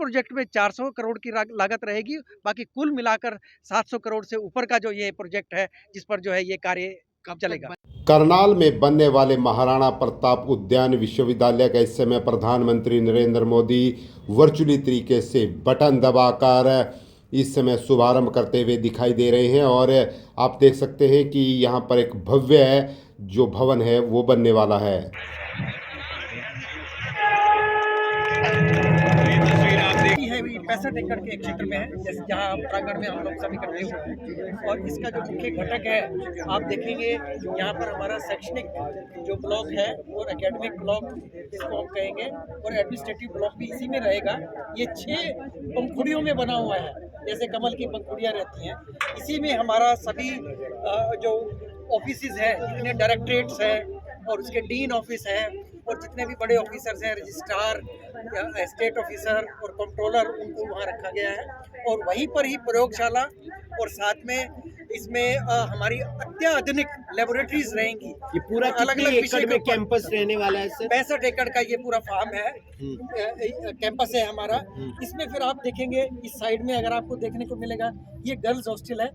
Project में 400 करोड़ की लागत रहेगी, बाकी कुल मिलाकर 700 करोड़ से ऊपर का जो ये प्रोजेक्ट है जिस पर जो है ये कार्य चलेगा। करनाल में बनने वाले महाराणा प्रताप उद्यान विश्वविद्यालय का इस समय प्रधानमंत्री नरेंद्र मोदी वर्चुअली तरीके से बटन दबाकर इस समय शुभारंभ करते हुए दिखाई दे रहे हैं और आप देख सकते हैं कि यहाँ पर एक भव्य जो भवन है वो बनने वाला है। है 65 एकड़ के क्षेत्र में है, जैसे जहाँ प्रांगण में हम लोग सब इकट्ठे हुए हैं। और इसका जो मुख्य घटक है आप देखेंगे यहाँ पर हमारा शैक्षणिक जो ब्लॉक है और एकेडमिक ब्लॉक इसको हम कहेंगे और एडमिनिस्ट्रेटिव ब्लॉक भी इसी में रहेगा। ये 6 पंखुड़ियों में बना हुआ है, जैसे कमल की पंखुड़ियाँ रहती हैं। इसी में हमारा सभी जो ऑफिसेज हैं, जितने डायरेक्टरेट्स हैं और उसके डीन ऑफिस हैं और जितने भी बड़े ऑफिसर्स हैं, रजिस्ट्रार, स्टेट ऑफिसर और कंट्रोलर, उनको वहाँ रखा गया है। और वहीं पर ही प्रयोगशाला और साथ में इसमें हमारी अत्याधुनिक लेबोरेटरीज रहेंगी। ये पूरा अलग अलग एकड़ में कैंपस रहने वाला है सर? 65 एकड़ का ये पूरा फार्म है, कैंपस है हमारा। इसमें फिर आप देखेंगे इस साइड में अगर आपको देखने को मिलेगा, ये गर्ल्स हॉस्टल है,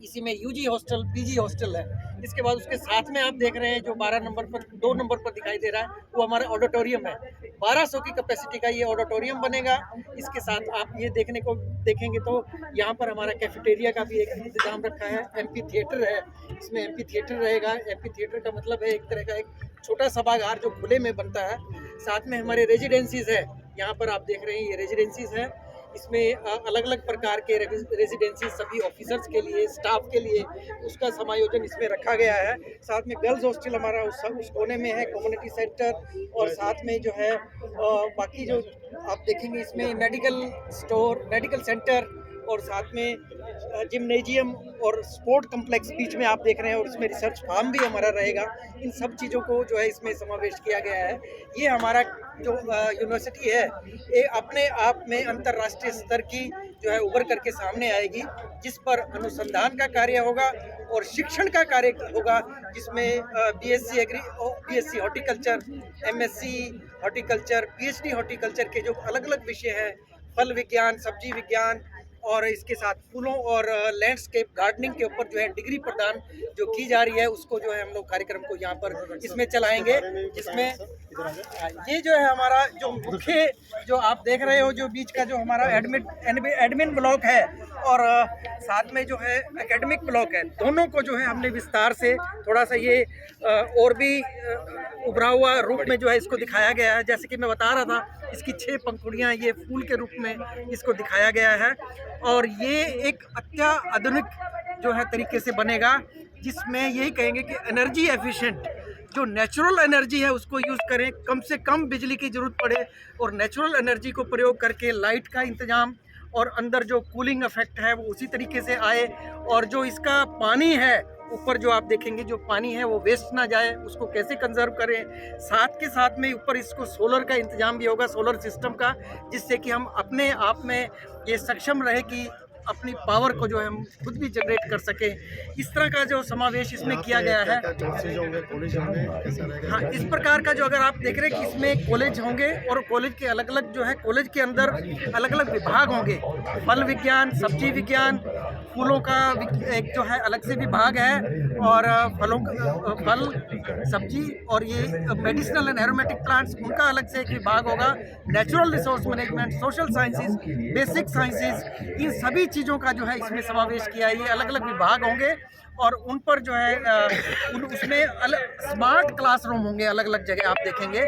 इसी में यूजी हॉस्टल, पीजी हॉस्टल है। इसके बाद उसके साथ में आप देख रहे हैं जो 12 नंबर पर 2 नंबर पर दिखाई दे रहा है वो हमारा ऑडिटोरियम है। 1200 की कैपेसिटी का ये ऑडिटोरियम बनेगा। इसके साथ आप ये देखेंगे तो यहाँ पर हमारा कैफेटेरिया का भी एक इंतजाम रखा है। एमपी थिएटर है, इसमें एमपी थिएटर रहेगा। एमपी थिएटर का मतलब है एक तरह का एक छोटा सभागार जो खुले में बनता है। साथ में हमारे रेजिडेंसीज है, यहाँ पर आप देख रहे हैं ये रेजिडेंसीज है। इसमें अलग अलग प्रकार के रेजिडेंसी सभी ऑफिसर्स के लिए, स्टाफ के लिए, उसका समायोजन इसमें रखा गया है। साथ में गर्ल्स हॉस्टल हमारा उस कोने में है, कम्युनिटी सेंटर, और साथ में जो है बाकी जो आप देखेंगे इसमें मेडिकल स्टोर, मेडिकल सेंटर और साथ में जिम्नेजियम और स्पोर्ट कम्प्लेक्स बीच में आप देख रहे हैं और इसमें रिसर्च फार्म भी हमारा रहेगा। इन सब चीज़ों को जो है इसमें समावेश किया गया है। ये हमारा जो यूनिवर्सिटी है ये अपने आप में अंतर्राष्ट्रीय स्तर की जो है उभर करके सामने आएगी, जिस पर अनुसंधान का कार्य होगा और शिक्षण का कार्य होगा, जिसमें BSc agri, BSc horticulture, MSc horticulture, PhD horticulture के जो अलग अलग विषय हैं, फल विज्ञान, सब्जी विज्ञान और इसके साथ फूलों और लैंडस्केप गार्डनिंग के ऊपर जो है डिग्री प्रदान जो की जा रही है, उसको जो है हम लोग कार्यक्रम को यहाँ पर इसमें चलाएंगे। जिसमें ये जो है हमारा जो मुख्य जो आप देख रहे हो जो बीच का जो हमारा एडमिन ब्लॉक है और साथ में जो है एकेडमिक ब्लॉक है, दोनों को जो है हमने विस्तार से थोड़ा सा ये और भी उभरा हुआ रूप में जो है इसको दिखाया गया है। जैसे कि मैं बता रहा था, इसकी 6 पंखुड़ियाँ ये फूल के रूप में इसको दिखाया गया है और ये एक अत्याधुनिक जो है तरीके से बनेगा, जिसमें यही कहेंगे कि एनर्जी एफिशिएंट जो नेचुरल एनर्जी है उसको यूज़ करें, कम से कम बिजली की ज़रूरत पड़े और नेचुरल एनर्जी को प्रयोग करके लाइट का इंतज़ाम और अंदर जो कूलिंग इफेक्ट है वो उसी तरीके से आए। और जो इसका पानी है ऊपर जो आप देखेंगे जो पानी है वो वेस्ट ना जाए, उसको कैसे कंजर्व करें। साथ के साथ में ऊपर इसको सोलर का इंतजाम भी होगा, सोलर सिस्टम का, जिससे कि हम अपने आप में ये सक्षम रहे कि अपनी पावर को जो है हम खुद भी जनरेट कर सकें। इस तरह का जो समावेश इसमें किया गया है। हाँ, इस प्रकार का जो अगर आप देख रहे हैं कि इसमें कॉलेज होंगे और कॉलेज के अलग अलग जो है कॉलेज के अंदर अलग अलग विभाग होंगे। फल विज्ञान, सब्जी विज्ञान, फूलों का एक जो है अलग से विभाग है और फल सब्जी और ये मेडिसिनल एंड एरोमेटिक प्लांट्स उनका अलग से एक विभाग होगा। Natural resource management, social sciences, basic sciences, इन सभी चीज़ों का जो है इसमें समावेश किया है। ये अलग अलग विभाग होंगे और उन पर जो है उसमें स्मार्ट क्लासरूम होंगे अलग अलग जगह आप देखेंगे।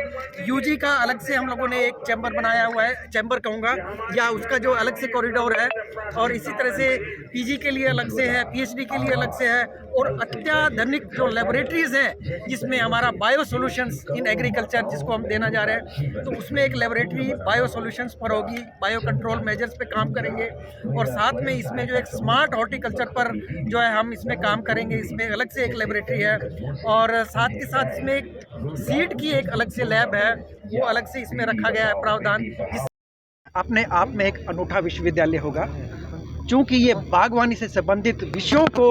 यूजी का अलग से हम लोगों ने एक चैम्बर बनाया हुआ है, चैम्बर कहूँगा, या उसका जो अलग से कॉरिडोर है, और इसी तरह से पीजी के लिए अलग से है, पीएचडी के लिए अलग से है, और अत्याधुनिक जो लेबोरेटरीज हैं जिसमें हमारा बायो सॉल्यूशंस इन एग्रीकल्चर जिसको हम देना जा रहे हैं, तो उसमें एक लेबोरेटरी बायो सॉल्यूशंस पर होगी, बायो कंट्रोल मेजर्स पे काम करेंगे। और साथ में इसमें जो एक स्मार्ट हॉर्टिकल्चर पर जो है हम इसमें काम करेंगे, इसमें अलग से एक लेबोरेटरी है। और साथ के साथ इसमें एक सीड की एक अलग से लैब है, वो अलग से इसमें रखा गया है प्रावधान। अपने आप में एक अनूठा विश्वविद्यालय होगा, चूँकि ये बागवानी से संबंधित विषयों को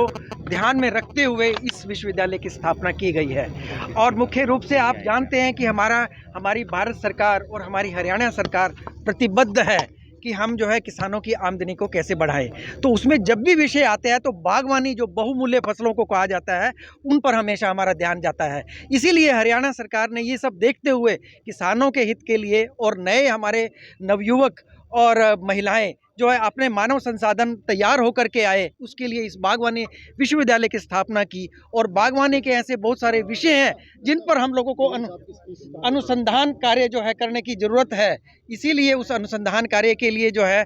ध्यान में रखते हुए इस विश्वविद्यालय की स्थापना की गई है। और मुख्य रूप से आप जानते हैं कि हमारी भारत सरकार और हमारी हरियाणा सरकार प्रतिबद्ध है कि हम जो है किसानों की आमदनी को कैसे बढ़ाएं। तो उसमें जब भी विषय आते हैं तो बागवानी जो बहुमूल्य फसलों को कहा जाता है उन पर हमेशा हमारा ध्यान जाता है। इसीलिए हरियाणा सरकार ने ये सब देखते हुए किसानों के हित के लिए और नए हमारे नवयुवक और महिलाएं जो है अपने मानव संसाधन तैयार होकर के आए, उसके लिए इस बागवानी विश्वविद्यालय की स्थापना की। और बागवानी के ऐसे बहुत सारे विषय हैं जिन पर हम लोगों को अनुसंधान कार्य जो है करने की ज़रूरत है। इसीलिए उस अनुसंधान कार्य के लिए जो है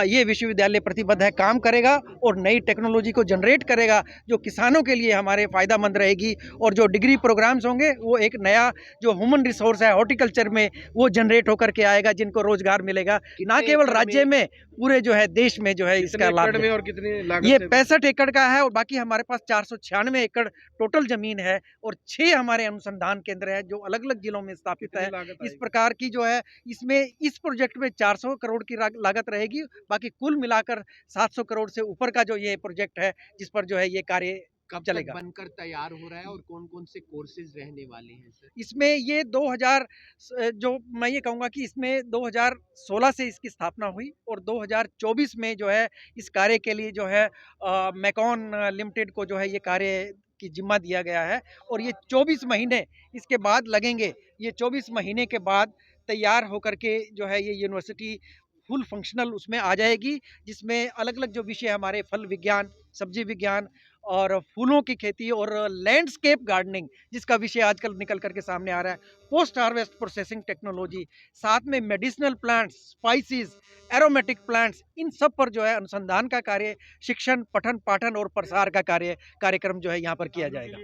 ये विश्वविद्यालय प्रतिबद्ध है, काम करेगा और नई टेक्नोलॉजी को जनरेट करेगा जो किसानों के लिए हमारे फ़ायदेमंद रहेगी। और जो डिग्री प्रोग्राम्स होंगे वो एक नया जो ह्यूमन रिसोर्स है हॉर्टिकल्चर में वो जनरेट होकर के आएगा, जिनको रोजगार मिलेगा, ना केवल राज्य में पूरे जो है देश में जो है इसका लाभ है। और कितनी लागत ये 65 एकड़ का है और बाकी हमारे पास 496 एकड़ टोटल जमीन है और 6 हमारे अनुसंधान केंद्र है जो अलग अलग जिलों में स्थापित है। इस प्रकार की जो है इसमें इस प्रोजेक्ट में 400 करोड़ की लागत रहेगी, बाकी कुल मिलाकर 700 करोड़ से ऊपर का जो ये प्रोजेक्ट है जिस पर जो है ये कार्य कब चलेगा। बनकर तैयार हो रहा है और कौन-कौन से कोर्सेज रहने वाले हैं सर? इसमें ये 2000 जो मैं ये कहूँगा कि इसमें 2016 से इसकी स्थापना हुई और 2024 में जो है इस कार्य के लिए जो है मैकॉन लिमिटेड को जो है ये कार्य की जिम्मा दिया गया है और ये 24 महीने इसके बाद लगेंगे। ये 24 महीने के बाद तैयार होकर के जो है ये यूनिवर्सिटी फुल फंक्शनल उसमें आ जाएगी, जिसमें अलग अलग जो विषय हमारे फल विज्ञान, सब्जी विज्ञान और फूलों की खेती और लैंडस्केप गार्डनिंग जिसका विषय आजकल निकल करके सामने आ रहा है, पोस्ट हार्वेस्ट प्रोसेसिंग टेक्नोलॉजी, साथ में medicinal plants, spices, aromatic plants, इन सब पर जो है अनुसंधान का कार्य, शिक्षण, पठन पाठन और प्रसार का कार्यक्रम जो है यहाँ पर किया जाएगा।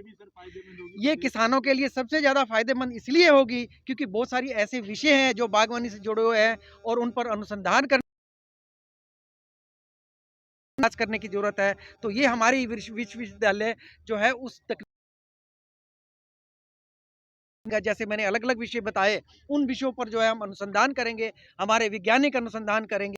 ये किसानों के लिए सबसे ज़्यादा फायदेमंद इसलिए होगी क्योंकि बहुत सारी ऐसे विषय हैं जो बागवानी से जुड़े हुए हैं और उन पर अनुसंधान करने की जरूरत है। तो ये हमारी विश्वविद्यालय जो है उस जैसे मैंने अलग अलग विषय बताए उन विषयों पर जो है हम अनुसंधान करेंगे, हमारे वैज्ञानिक अनुसंधान करेंगे।